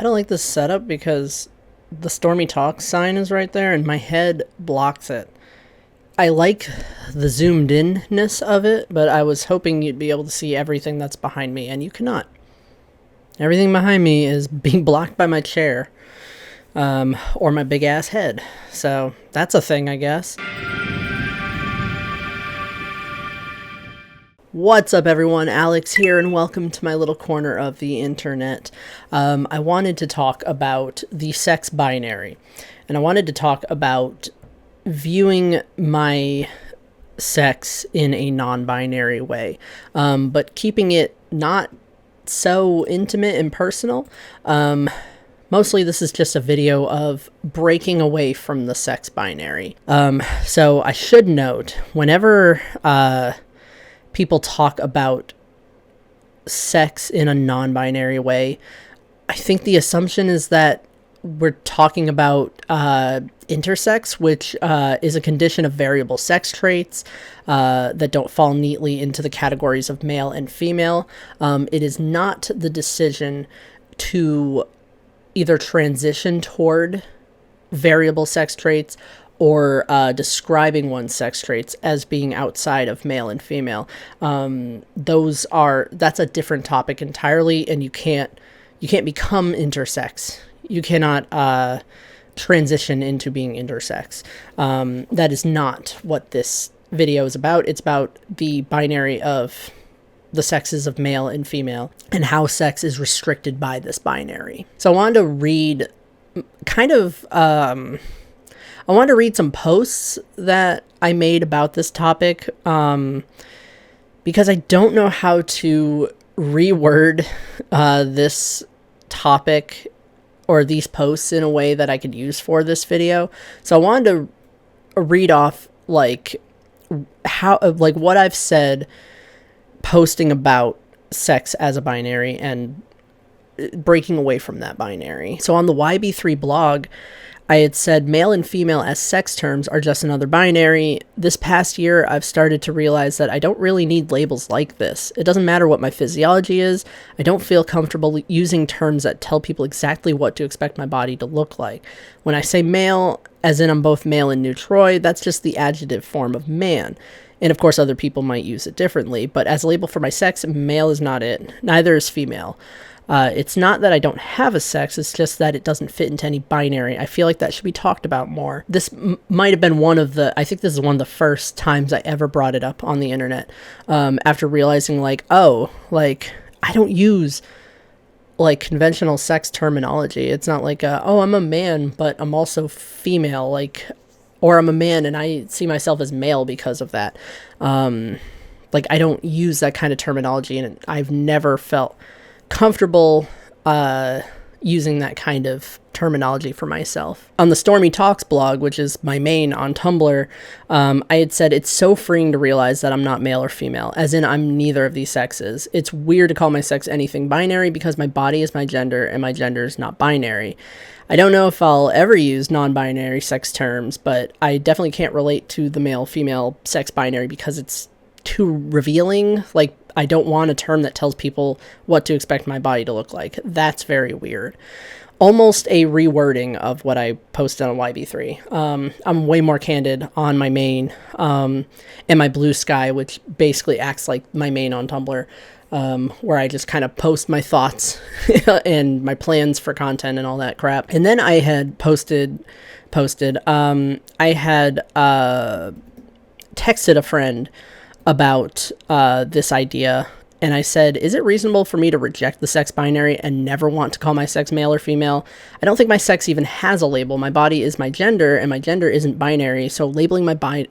don't like this setup because the Stormy Talks sign is right there and my head blocks it. I like the zoomed in-ness of it, but I was hoping you'd be able to see everything that's behind me, and you cannot. Everything behind me is being blocked by my chair, or my big-ass head. So that's a thing, I guess. What's up, everyone? Alex here, and welcome to my little corner of the internet. I wanted to talk about the sex binary, and I wanted to talk about viewing my sex in a non-binary way, but keeping it not so intimate and personal. Mostly this is just a video of breaking away from the sex binary. So I should note, whenever people talk about sex in a non-binary way, I think the assumption is that we're talking about intersex, which is a condition of variable sex traits that don't fall neatly into the categories of male and female. It is not the decision to either transition toward variable sex traits or describing one's sex traits as being outside of male and female. That's a different topic entirely, and you can't become intersex. You cannot transition into being intersex. That is not what this video is about. It's about the binary of the sexes of male and female and how sex is restricted by this binary. So I wanted to read some posts that I made about this topic, because I don't know how to reword this topic or these posts in a way that I could use for this video. So I wanted to read off what I've said posting about sex as a binary and breaking away from that binary. So on the YB3 blog, I had said male and female as sex terms are just another binary. This past year, I've started to realize that I don't really need labels like this. It doesn't matter what my physiology is. I don't feel comfortable using terms that tell people exactly what to expect my body to look like. When I say male, as in I'm both male and neutroid, that's just the adjective form of man. And of course, other people might use it differently, but as a label for my sex, male is not it. Neither is female. It's not that I don't have a sex, it's just that it doesn't fit into any binary. I feel like that should be talked about more. This might have been I think this is one of the first times I ever brought it up on the internet, after realizing I don't use conventional sex terminology. It's not I'm a man, but I'm also female, or I'm a man and I see myself as male because of that. I don't use that kind of terminology, and I've never felt comfortable using that kind of terminology for myself. On the Stormy Talks blog, which is my main on Tumblr, I had said it's so freeing to realize that I'm not male or female, as in I'm neither of these sexes. It's weird to call my sex anything binary because my body is my gender and my gender is not binary. I don't know if I'll ever use non-binary sex terms, but I definitely can't relate to the male-female sex binary because it's too revealing. I don't want a term that tells people what to expect my body to look like. That's very weird. Almost a rewording of what I posted on YB3. I'm way more candid on my main, and my Blue Sky, which basically acts like my main on Tumblr, where I just kind of post my thoughts and my plans for content and all that crap. And then I had texted a friend about this idea, and I said, is it reasonable for me to reject the sex binary and never want to call my sex male or female? I don't think my sex even has a label. My body is my gender, and my gender isn't binary, so labeling my body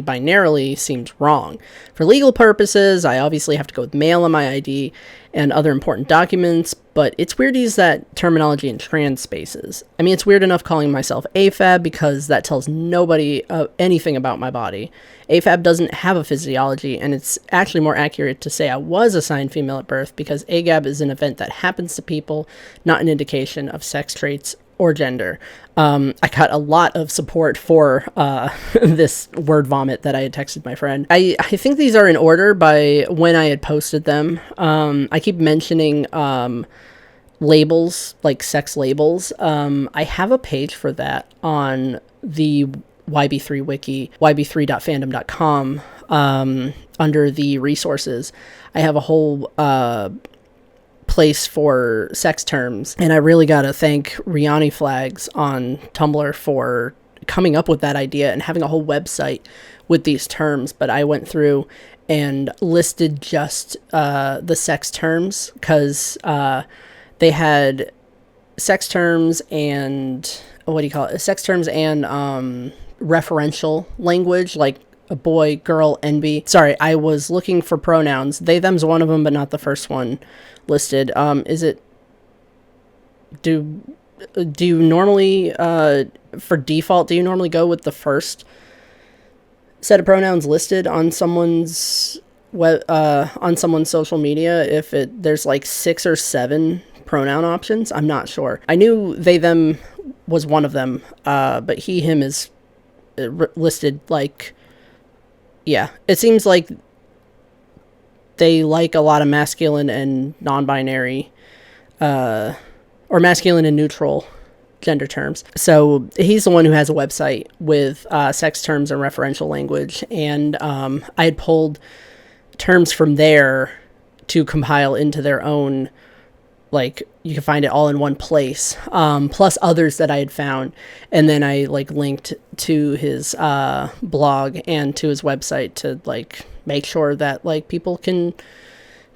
binarily seems wrong. For legal purposes, I obviously have to go with male on my ID and other important documents, but it's weird to use that terminology in trans spaces. I mean, it's weird enough calling myself AFAB because that tells nobody anything about my body. AFAB doesn't have a physiology, and it's actually more accurate to say I was assigned female at birth because AGAB is an event that happens to people, not an indication of sex traits or gender. I got a lot of support for this word vomit that I had texted my friend. I think these are in order by when I had posted them. I keep mentioning labels, like sex labels. I have a page for that on the YB3 Wiki, yb3.fandom.com, under the resources. I have a whole place for sex terms, and I really gotta thank ryanyflags on Tumblr for coming up with that idea and having a whole website with these terms. But I went through and listed just the sex terms, because they had sex terms and sex terms and referential language, like a boy, girl, NB. Sorry, I was looking for pronouns. They, them's one of them, but not the first one listed. Do you normally, for default, do you normally go with the first set of pronouns listed on someone's social media if there's like 6 or 7 pronoun options? I'm not sure. I knew they, them was one of them, but he, him is listed like, yeah, it seems like they like a lot of masculine and non-binary, or masculine and neutral gender terms. So he's the one who has a website with sex terms and referential language, and I had pulled terms from there to compile into their own, like, you can find it all in one place, plus others that I had found, and then I like linked to his blog and to his website to like make sure that like people can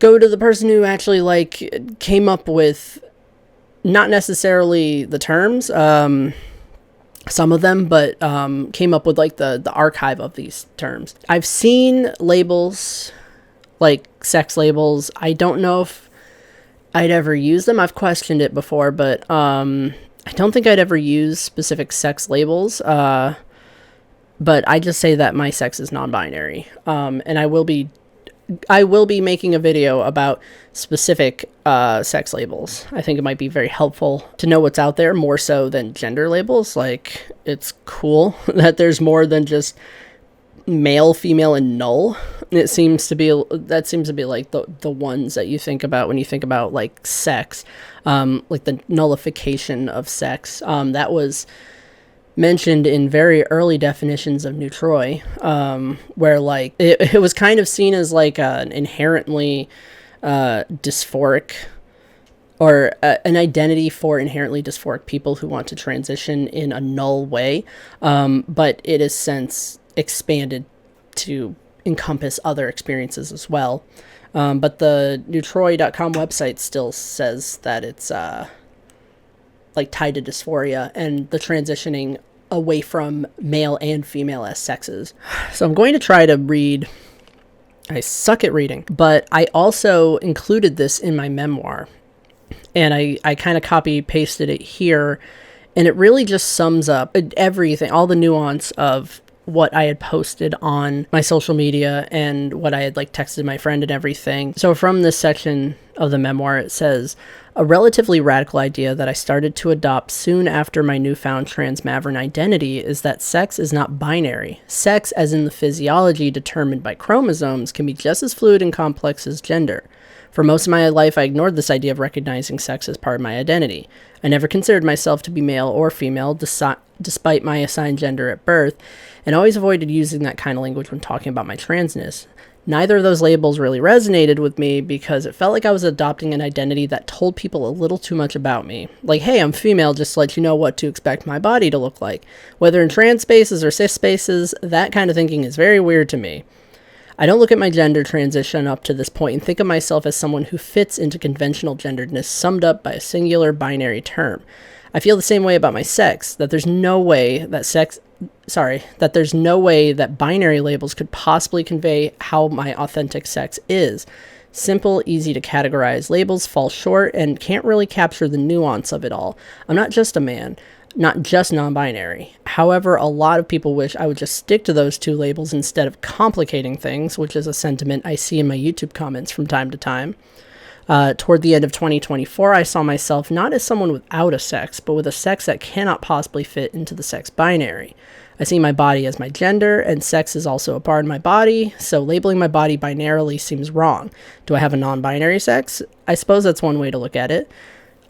go to the person who actually like came up with, not necessarily the terms, some of them, but came up with like the archive of these terms. I've seen labels, like sex labels. I don't know if I'd ever use them. I've questioned it before, but I don't think I'd ever use specific sex labels. But I just say that my sex is non-binary. And I will be making a video about specific sex labels. I think it might be very helpful to know what's out there, more so than gender labels. Like, it's cool that there's more than just male, female, and null. That seems to be like the ones that you think about when you think about like sex, like the nullification of sex. That was mentioned in very early definitions of New Troy, where like it was kind of seen as like an inherently dysphoric, or an identity for inherently dysphoric people who want to transition in a null way, but it has since expanded to encompass other experiences as well. But the newtroy.com website still says that it's like tied to dysphoria and the transitioning away from male and female as sexes. So I'm going to try to read. I suck at reading, but I also included this in my memoir, and I kind of copy pasted it here, and it really just sums up everything, all the nuance of what I had posted on my social media and what I had like texted my friend and everything. So from this section of the memoir, it says, a relatively radical idea that I started to adopt soon after my newfound transmaverick identity is that sex is not binary. Sex, as in the physiology determined by chromosomes, can be just as fluid and complex as gender. For most of my life, I ignored this idea of recognizing sex as part of my identity. I never considered myself to be male or female, despite my assigned gender at birth, and always avoided using that kind of language when talking about my transness. Neither of those labels really resonated with me because it felt like I was adopting an identity that told people a little too much about me. Like, hey, I'm female, just to let you know what to expect my body to look like. Whether in trans spaces or cis spaces, that kind of thinking is very weird to me. I don't look at my gender transition up to this point and think of myself as someone who fits into conventional genderedness summed up by a singular binary term. I feel the same way about my sex, that there's no way that binary labels could possibly convey how my authentic sex is. Simple, easy to categorize labels fall short and can't really capture the nuance of it all. I'm not just a man, not just non-binary. However, a lot of people wish I would just stick to those two labels instead of complicating things, which is a sentiment I see in my YouTube comments from time to time. Toward the end of 2024, I saw myself not as someone without a sex, but with a sex that cannot possibly fit into the sex binary. I see my body as my gender, and sex is also a part of my body, so labeling my body binarily seems wrong. Do I have a non-binary sex? I suppose that's one way to look at it.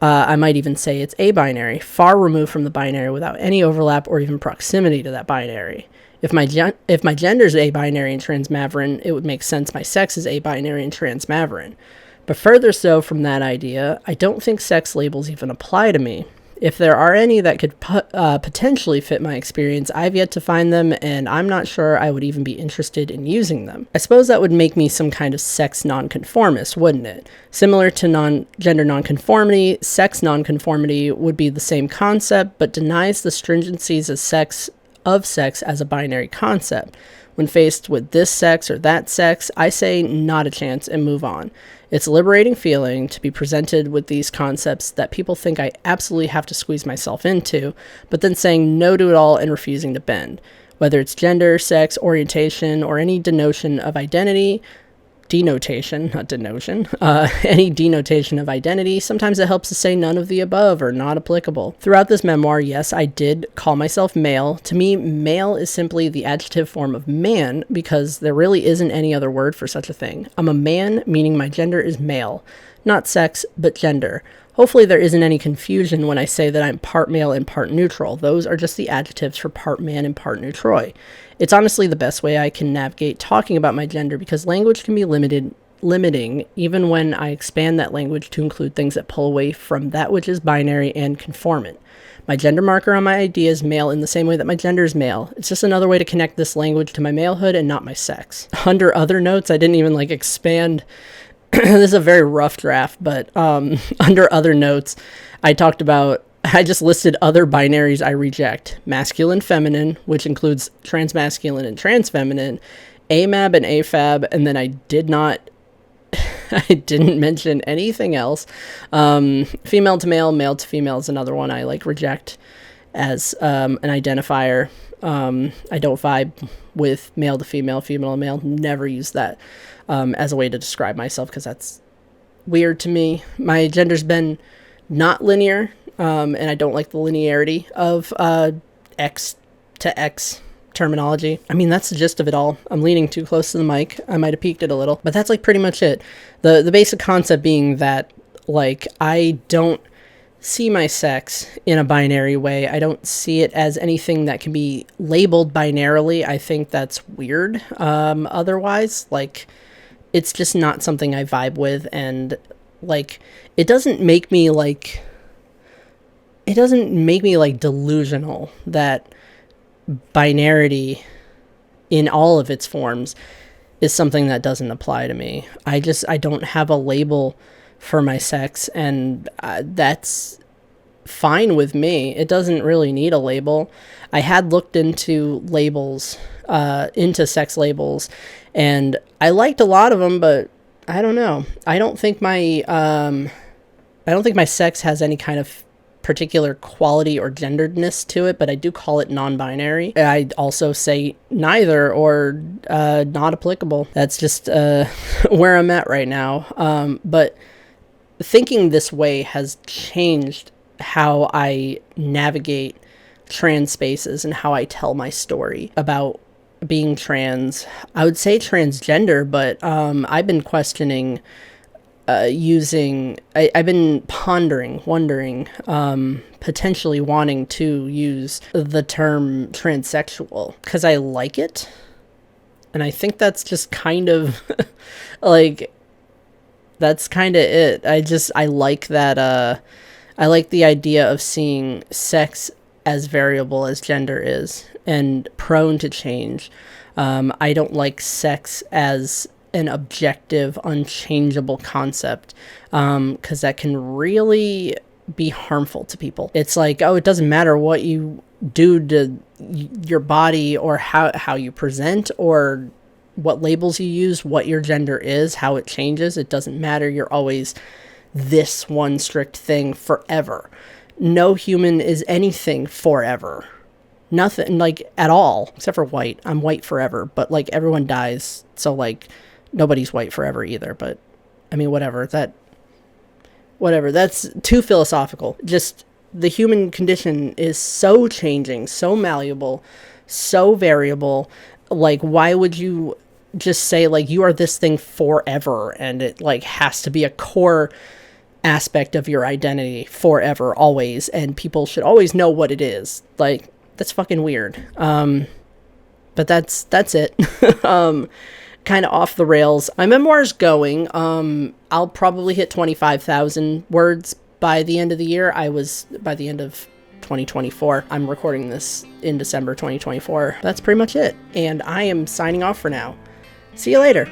I might even say it's abinary, far removed from the binary without any overlap or even proximity to that binary. If my gender is abinary and transmaverin, it would make sense my sex is abinary and transmaverin. But further so from that idea, I don't think sex labels even apply to me. If there are any that could potentially fit my experience, I've yet to find them, and I'm not sure I would even be interested in using them. I suppose that would make me some kind of sex nonconformist, wouldn't it? Similar to gender nonconformity, sex nonconformity would be the same concept, but denies the stringencies of sex as a binary concept. When faced with this sex or that sex, I say not a chance and move on. It's a liberating feeling to be presented with these concepts that people think I absolutely have to squeeze myself into, but then saying no to it all and refusing to bend. Whether it's gender, sex, orientation, or any denotation of identity, any denotation of identity, sometimes it helps to say none of the above or not applicable. Throughout this memoir, yes, I did call myself male. To me, male is simply the adjective form of man because there really isn't any other word for such a thing. I'm a man, meaning my gender is male. Not sex, but gender. Hopefully there isn't any confusion when I say that I'm part male and part neutral. Those are just the adjectives for part man and part neutroid. It's honestly the best way I can navigate talking about my gender because language can be limiting even when I expand that language to include things that pull away from that which is binary and conformant. My gender marker on my ID is male in the same way that my gender is male. It's just another way to connect this language to my malehood and not my sex. Under other notes, I didn't even expand. This is a very rough draft, but under other notes, I just listed other binaries I reject. Masculine, feminine, which includes transmasculine and transfeminine, AMAB and AFAB, and then I didn't mention anything else. Female to male, male to female is another one I reject as an identifier. I don't vibe with male to female, female to male. Never use that as a way to describe myself because that's weird to me. My gender's been not linear, and I don't like the linearity of X to X terminology. I mean, that's the gist of it all. I'm leaning too close to the mic. I might have peaked it a little, but that's pretty much it. The basic concept being that I don't see my sex in a binary way. I don't see it as anything that can be labeled binarily. I think that's weird. Otherwise, it's just not something I vibe with, and it doesn't make me delusional that binarity in all of its forms is something that doesn't apply to me. I don't have a label for my sex, and that's fine with me. It doesn't really need a label. I had looked into labels, into sex labels, and I liked a lot of them, but I don't know. I don't think my sex has any kind of particular quality or genderedness to it, but I do call it non-binary. I also say neither or not applicable. That's just where I'm at right now. But thinking this way has changed how I navigate trans spaces and how I tell my story about being trans. I would say transgender, but I've been questioning I've been wondering, potentially wanting to use the term transsexual because I like it. And I think that's just kind of that's kind of it. I like that, I like the idea of seeing sex as variable as gender is and prone to change. I don't like sex as an objective, unchangeable concept, because that can really be harmful to people. It's it doesn't matter what you do to your body or how you present or what labels you use, what your gender is, how it changes. It doesn't matter. You're always this one strict thing forever. No human is anything forever. Nothing, at all, except for white. I'm white forever, but everyone dies, so nobody's white forever either. But I mean, whatever, that's too philosophical. Just the human condition is so changing, so malleable, so variable. Why would you just say you are this thing forever and it has to be a core aspect of your identity forever, always, and people should always know what it is. Like, that's fucking weird. But that's it. Kind of off the rails. My memoir's going. I'll probably hit 25,000 words by the end of the year. By the end of 2024. I'm recording this in December 2024. That's pretty much it. And I am signing off for now. See you later.